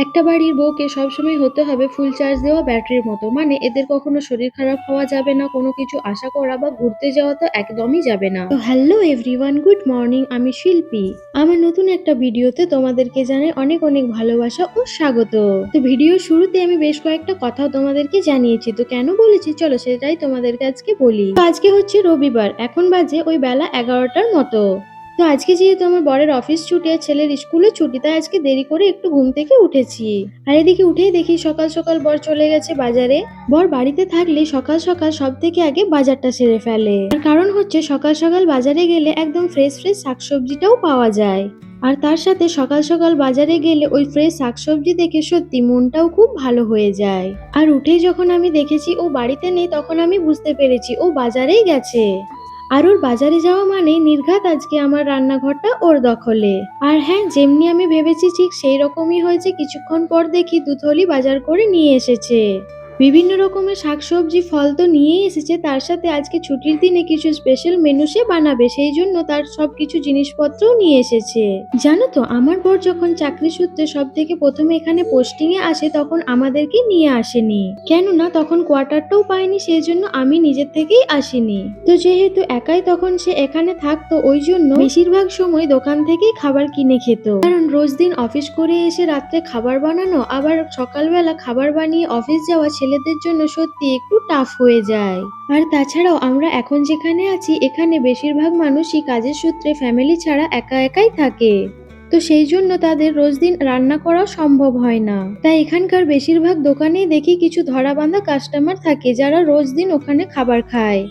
একটা বাড়ির বউকে সবসময় হতে হবে ফুল চার্জ দেওয়া ব্যাটারির মতো। মানে এদের কখনো শরীর খারাপ হওয়া যাবে না, কোনো কিছু আশা করা বা ঘুরতে যাওয়া তো একদমই যাবে না। তো হ্যালো এভরিওয়ান, গুড মর্নিং। আমি শিল্পী। আমার নতুন একটা ভিডিওতে তোমাদেরকে জানাই অনেক অনেক ভালোবাসা ও স্বাগত। তো ভিডিওর শুরুতে আমি বেশ কয়েকটা কথাও তোমাদেরকে জানিয়েছি, তো কেন বলেছি চলো সেটাই তোমাদেরকে আজকে বলি। তো আজকে হচ্ছে রবিবার, এখন বাজে ওই বেলা 11টার মতো। তো আজকে যেহেতু আমার বরের অফিস ছুটি আর ছেলের স্কুলে ছুটি, তাই আজকে দেরি করে একটু ঘুম থেকে উঠেছি। আর এদিকে উঠেই দেখি সকাল সকাল বর চলে গেছে বাজারে। বর বাড়িতে থাকলে সকাল সকাল সব থেকে আগে বাজারটা সেরে ফেলে। আর কারণ হচ্ছে সকাল সকাল বাজারে গেলে একদম ফ্রেশ ফ্রেশ শাকসবজিটাও পাওয়া যায়। আর তার সাথে সকাল সকাল বাজারে গেলে ওই ফ্রেশ শাকসবজি দেখে সত্যি মনটাও খুব ভালো হয়ে যায়। আর উঠেই যখন আমি দেখেছি ও বাড়িতে নেই, তখন আমি বুঝতে পেরেছি ও বাজারেই গেছে। আর ওর বাজারে যাওয়া মানে নির্ঘাত আজকে আমার রান্নাঘরটা ওর দখলে। আর হ্যাঁ, যেমনি আমি ভেবেছি ঠিক সেই রকমই হয়েছে। কিছুক্ষণ পর দেখি দুথলি বাজার করে নিয়ে এসেছে। বিভিন্ন রকমের শাকসবজি ফল তো নিয়েই এসেছে, তার সাথে আজকে ছুটির দিনে কিছু স্পেশাল মেনু সে বানাবে, সেই জন্য তার সবকিছু জিনিসপত্রও নিয়ে এসেছে। জানো তো, আমার বর যখন চাকরি সূত্রে সব থেকে প্রথমে এখানে পোস্টিং এ আসে, তখন আমাদেরকে নিয়ে আসেনি, কেননা তখন কোয়ার্টারটাও পায়নি, সেই জন্য আমি নিজের থেকেই আসিনি। তো যেহেতু একাই তখন সে এখানে থাকতো, ওই জন্য বেশিরভাগ সময় দোকান থেকেই খাবার কিনে খেত। কারণ রোজ দিন অফিস করে এসে রাত্রে খাবার বানানো, আবার সকালবেলা খাবার বানিয়ে অফিস যাওয়া ছেলেদের জন্য সত্যি একটু টাফ হয়ে যায়। আর তাছাড়াও আমরা এখন যেখানে আছি, এখানে বেশিরভাগ মানুষই কাজের সূত্রে ফ্যামিলি ছাড়া একা একাই থাকে। তো সেই জন্য তাদের রোজ দিন রান্না করা সম্ভব হয় না। তাই এখানকার বেশিরভাগ দোকানেই দেখি কিছু ধরাবাঁধা কাস্টমার থাকে, যারা রোজ দিন ওখানে খাবার খায়।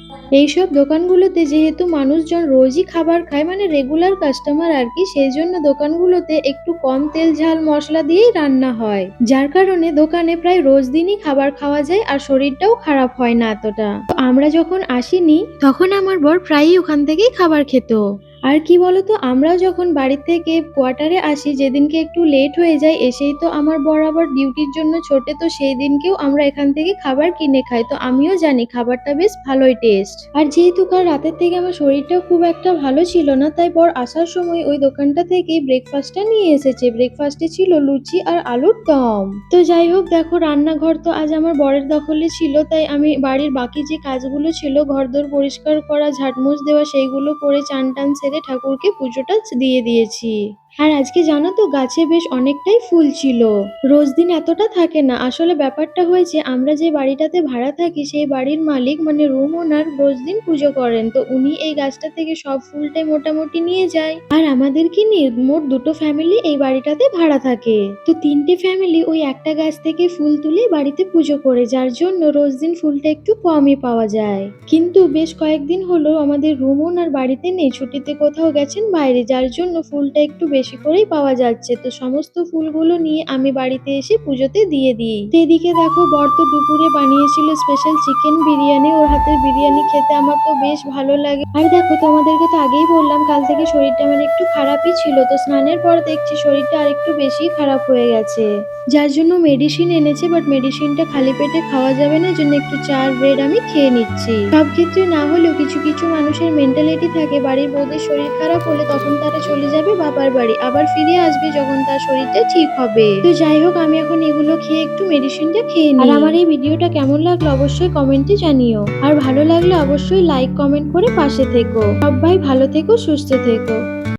এইসব দোকানগুলোতে যেহেতু মানুষজন রোজই খাবার খায়, মানে রেগুলার কাস্টমার আর কি, সেই জন্য দোকানগুলোতে একটু কম তেল ঝাল মশলা দিয়েই রান্না হয়, যার কারণে দোকানে প্রায় রোজ দিনই খাবার খাওয়া যায় আর শরীরটাও খারাপ হয় না এতটা। তো আমরা যখন আসিনি, তখন আমার বর প্রায়ই ওখান থেকেই খাবার খেত। আর কি বলতো, আমরাও যখন বাড়ি থেকে কোয়ার্টারে আসি, যেদিনকে একটু লেট হয়ে যায়, এসেই তো আমার বর আবার ডিউটির জন্য ছোটে, তো সেই দিনকেও আমরা এখান থেকে খাবার কিনে খাই। তো আমিও জানি খাবারটা বেশ ভালোই টেস্ট। আর যেহেতু কাল রাতের থেকে আমার শরীরটাও খুব একটা ভালো ছিল না, তাই বর আসার সময় ওই দোকানটা থেকেই ব্রেকফাস্টটা নিয়ে এসেছে। ব্রেকফাস্টে ছিল লুচি আর আলুর দম। তো যাই হোক, দেখো রান্নাঘর তো আজ আমার বরের দখলে ছিল, তাই আমি বাড়ির বাকি যে কাজগুলো ছিল, ঘরদোর পরিষ্কার করা, ঝাড়মুছ দেওয়া, সেইগুলো করে চান টান সেরে ঠাকুরকে পুজোটা দিয়ে দিয়েছি। আর আজকে জানো তো, গাছে বেশ অনেকটাই ফুল ছিল। রোজ দিন এতটা থাকে না। আসলে ব্যাপারটা হয়েছে, আমরা যে বাড়িটাতে ভাড়া থাকি, সেই বাড়ির মালিক মানে রুম ওনার রোজ দিন পুজো করেন, তো উনি এই গাছটা থেকে সব ফুলটাই মোটামুটি নিয়ে যায়। আর আমাদেরকে নিয়ে মোট দুটো ফ্যামিলি এই বাড়িটাতে ভাড়া থাকে। তো তিনটে ফ্যামিলি ওই একটা গাছ থেকে ফুল তুলে বাড়িতে পুজো করে, যার জন্য রোজ দিন ফুলটা একটু কমই পাওয়া যায়। কিন্তু বেশ কয়েকদিন হলো আমাদের রুম ওনার বাড়িতে নেই, ছুটিতে কোথাও গেছেন বাইরে, যার জন্য ফুলটা একটু বেশি করেই পাওয়া যাচ্ছে। তো সমস্ত ফুলগুলো নিয়ে আমি বাড়িতে এসে পুজোতে দিয়ে দিই। তো এদিকে দেখো, বর তো দুপুরে বানিয়েছিল স্পেশাল চিকেন বিরিয়ানি। ওর হাতের বিরিয়ানি খেতে আমার তো বেশ ভালো লাগে। আর দেখো, তোমাদেরকে তো আগেই বললাম কাল থেকে শরীরটা আমার একটু খারাপই ছিল, তো স্নানের পর দেখছি শরীরটা আরেকটু বেশি খারাপ হয়ে গেছে, যার জন্য মেডিসিন এনেছে। বাট মেডিসিনটা খালি পেটে খাওয়া যাবে না, জন্য একটু চা ব্রেড আমি খেয়ে নিচ্ছি। সব ক্ষেত্রে না হলেও কিছু কিছু মানুষের মেন্টালিটি থাকে, বাড়ির বউদের শরীর খারাপ হলে তখন তারা চলে যাবে বাবার বাড়ি, আবার ফিরে আসবে যখন তার শরীরটা ঠিক হবে। তো যাই হোক, আমি এখন এগুলো খেয়ে একটু মেডিসিনটা খেয়ে নিই। আর আমার এই ভিডিওটা কেমন লাগলো অবশ্যই কমেন্টে জানিও। আর ভালো লাগলে অবশ্যই লাইক কমেন্ট করে পাশে থেকো। সবাই ভালো থেকো, সুস্থ থেকো।